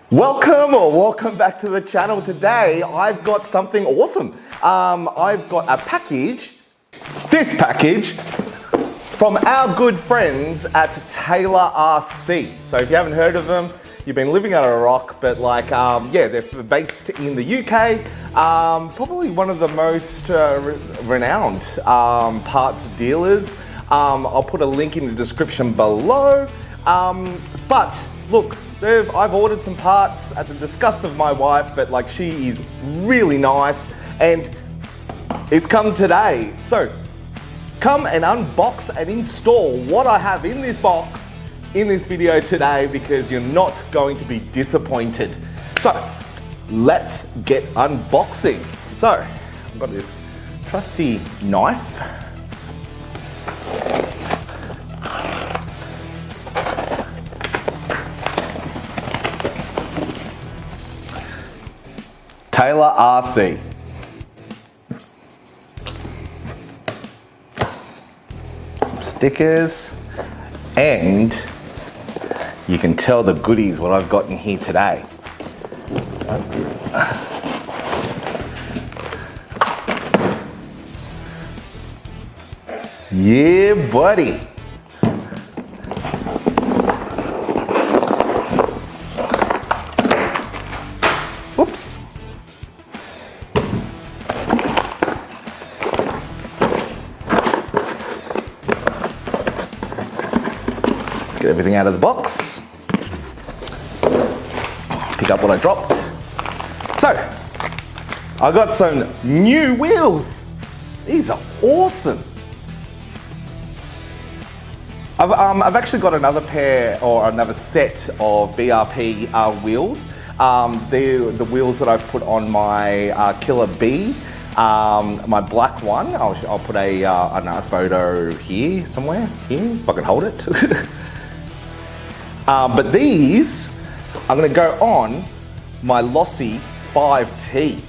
Welcome back to the channel. Today I've got something awesome. I've got a package, this package, from our good friends at Taylor RC. So if you haven't heard of them, you've been living under a rock, but yeah, they're based in the UK. Probably one of the most renowned parts dealers. I'll put a link in the description below. But look, I've ordered some parts at the disgust of my wife, but she is really nice and it's come today. So come and unbox and install what I have in this box in this video today, because you're not going to be disappointed. So let's get unboxing. So I've got this trusty knife. Taylor RC. Some stickers, and you can tell the goodies what I've got in here today. Yeah, buddy. Whoops. Let's get everything out of the box. Pick up what I dropped. So, I got some new wheels. These are awesome. I've actually got another pair or another set of BRP wheels. The wheels that I've put on my Killer B, my black one. I'll put a photo here somewhere, here, if I can hold it. But these I'm gonna go on my Losi 5T.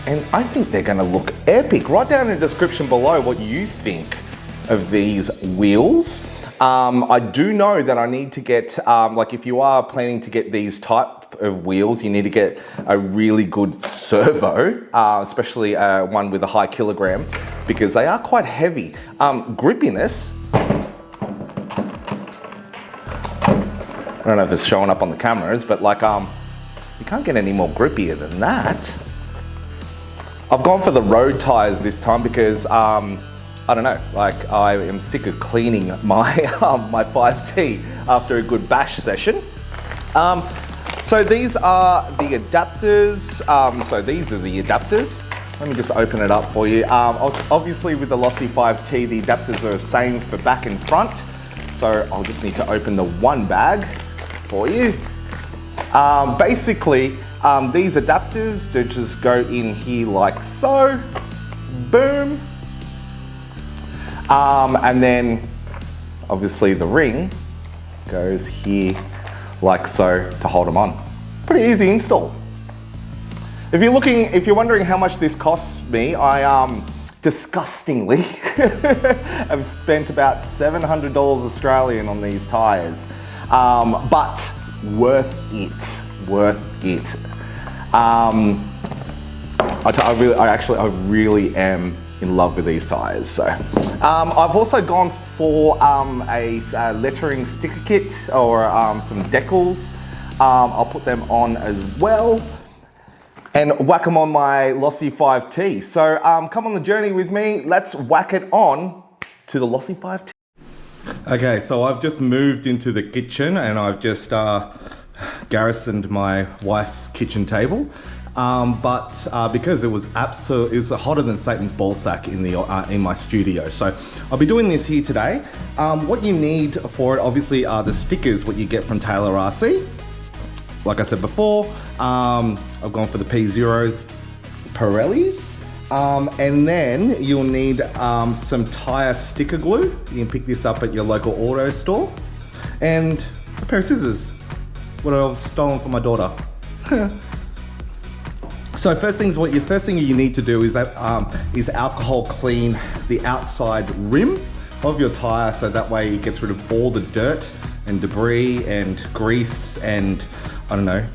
And I think they're gonna look epic. Write down in the description below what you think of these wheels. I do know that I need to get, if you are planning to get these type of wheels, you need to get a really good servo, especially one with a high kilogram, because they are quite heavy. Grippiness, I don't know if it's showing up on the cameras, but you can't get any more grippier than that. I've gone for the road tires this time because I don't know, I am sick of cleaning my my 5T after a good bash session. So these are the adapters. Let me just open it up for you. Obviously with the Losi 5T, the adapters are the same for back and front. So I'll just need to open the one bag for you. Basically, these adapters, they just go in here like so, boom. And then obviously the ring goes here like so to hold them on. Pretty easy install. If you're wondering how much this costs me, I disgustingly have spent about $700 Australian on these tires, but worth it. I really am in love with these tires. So I've also gone for a lettering sticker kit or some decals. I'll put them on as well and whack them on my Losi 5T. So come on the journey with me. Let's whack it on to the Losi 5T. Okay, so I've just moved into the kitchen and I've just garrisoned my wife's kitchen table. Because it was hotter than Satan's ballsack in my studio. So I'll be doing this here today. What you need for it obviously are the stickers, what you get from Taylor RC. Like I said before, I've gone for the P0 Pirellis. And then you'll need some tire sticker glue. You can pick this up at your local auto store. And a pair of scissors, what I've stolen from my daughter. So first thing you need to do is alcohol clean the outside rim of your tire, so that way it gets rid of all the dirt and debris and grease and I don't know,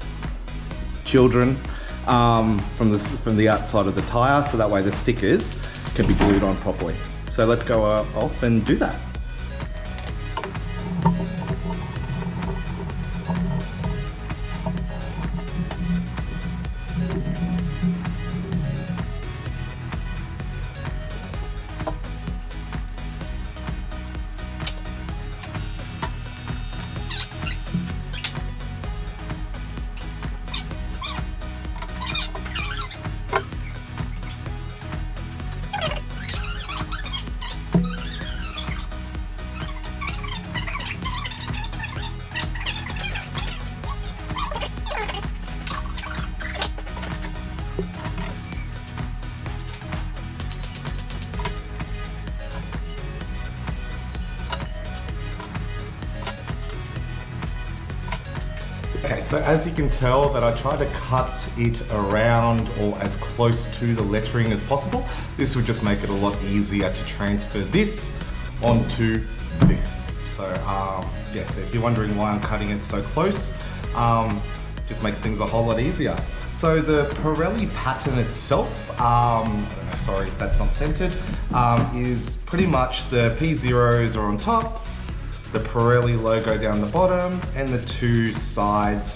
children from the outside of the tire, so that way the stickers can be glued on properly. So let's go off and do that. Okay, so as you can tell that I try to cut it around or as close to the lettering as possible. This would just make it a lot easier to transfer this onto this. So yeah, so if you're wondering why I'm cutting it so close, just makes things a whole lot easier. So the Pirelli pattern itself, I don't know, sorry if that's not centered, is pretty much the P0s are on top, the Pirelli logo down the bottom, and the two sides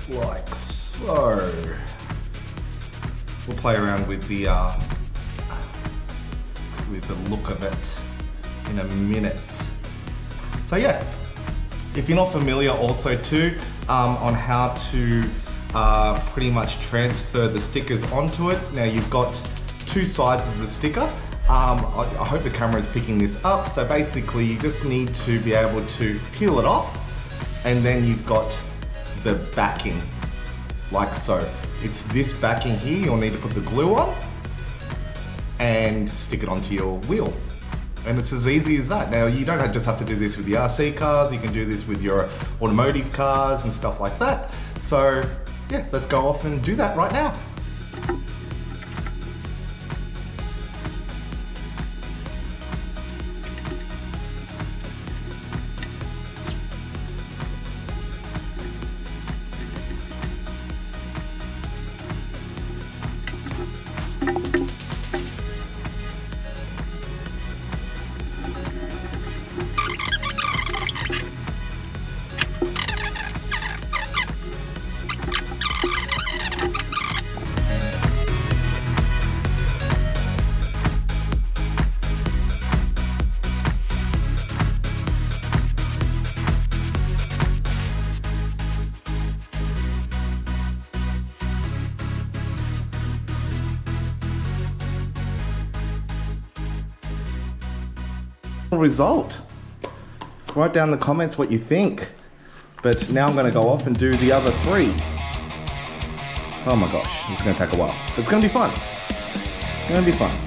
like so. We'll play around with the look of it in a minute. So yeah, if you're not familiar also too on how to pretty much transfer the stickers onto it. Now you've got two sides of the sticker. I hope the camera is picking this up. So basically you just need to be able to peel it off, and then you've got the backing like so. It's this backing here you'll need to put the glue on and stick it onto your wheel. And it's as easy as that. Now you don't just have to do this with the RC cars, you can do this with your automotive cars and stuff like that. So yeah, let's go off and do that right now. Result. Write down in the comments what you think. But now I'm going to go off and do the other three. Oh my gosh, it's going to take a while. But it's going to be fun. It's going to be fun.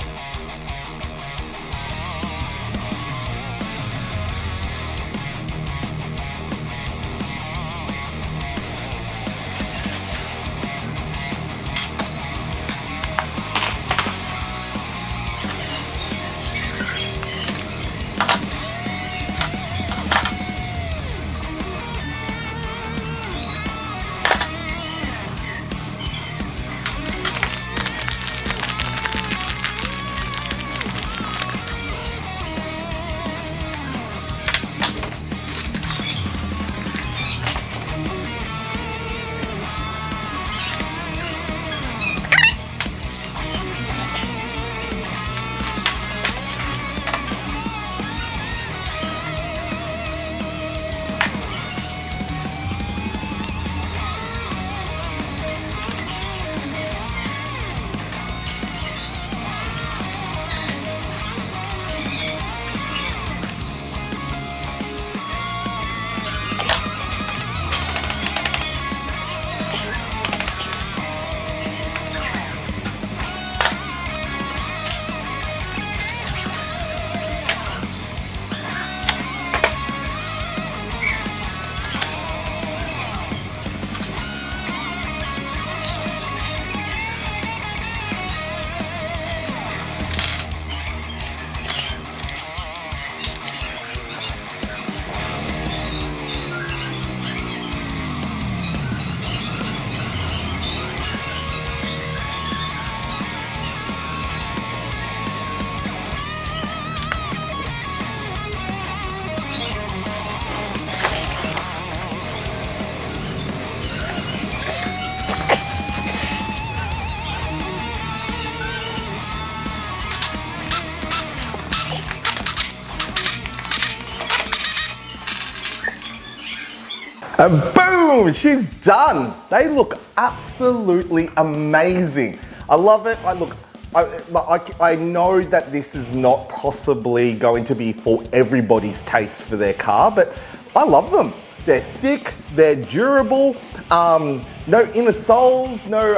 And boom, she's done. They look absolutely amazing. I love it. I know that this is not possibly going to be for everybody's taste for their car, but I love them. They're thick, they're durable, no inner soles, they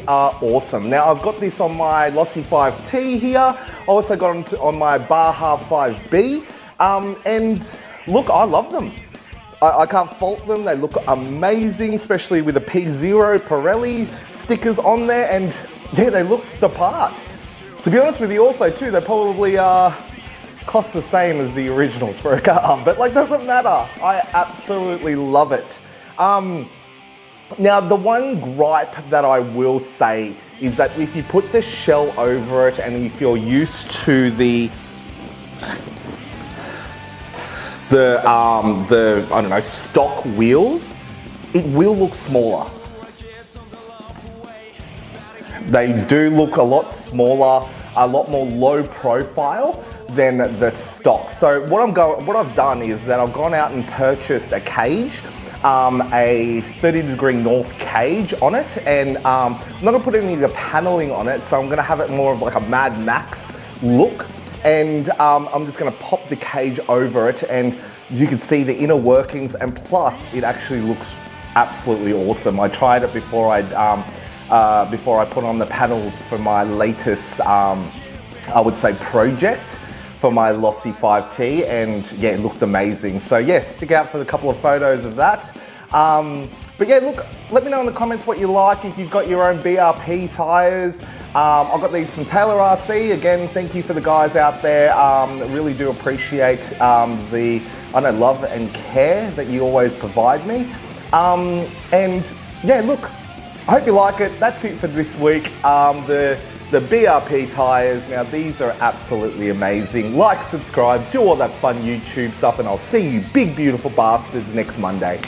are awesome. Now I've got this on my Losi 5T here. I also got it on my Baja 5B, and look, I love them. I can't fault them. They look amazing, especially with the P0 Pirelli stickers on there, and yeah, they look the part. To be honest with you also too, they probably cost the same as the originals for a car, but like, doesn't matter. I absolutely love it. Now, the one gripe that I will say is that if you put the shell over it and if you're used to the I don't know, stock wheels, it will look smaller. They do look a lot smaller, a lot more low profile than the stock. So what I've done is that I've gone out and purchased a cage, a 30-degree north cage on it, and I'm not gonna put any of the paneling on it, so I'm gonna have it more of like a Mad Max look, and I'm just gonna pop the cage over it, and you can see the inner workings, and plus it actually looks absolutely awesome. I tried it before I put on the panels for my latest, I would say, project for my Losi 5T, and yeah, it looked amazing. So yes, stick out for a couple of photos of that. But yeah, look, let me know in the comments what you like, if you've got your own BRP tyres. I got these from Taylor RC. Again, thank you for the guys out there. Really do appreciate the love and care that you always provide me. And yeah, look, I hope you like it. That's it for this week. The BRP tyres, now these are absolutely amazing. Like, subscribe, do all that fun YouTube stuff, and I'll see you big beautiful bastards next Monday.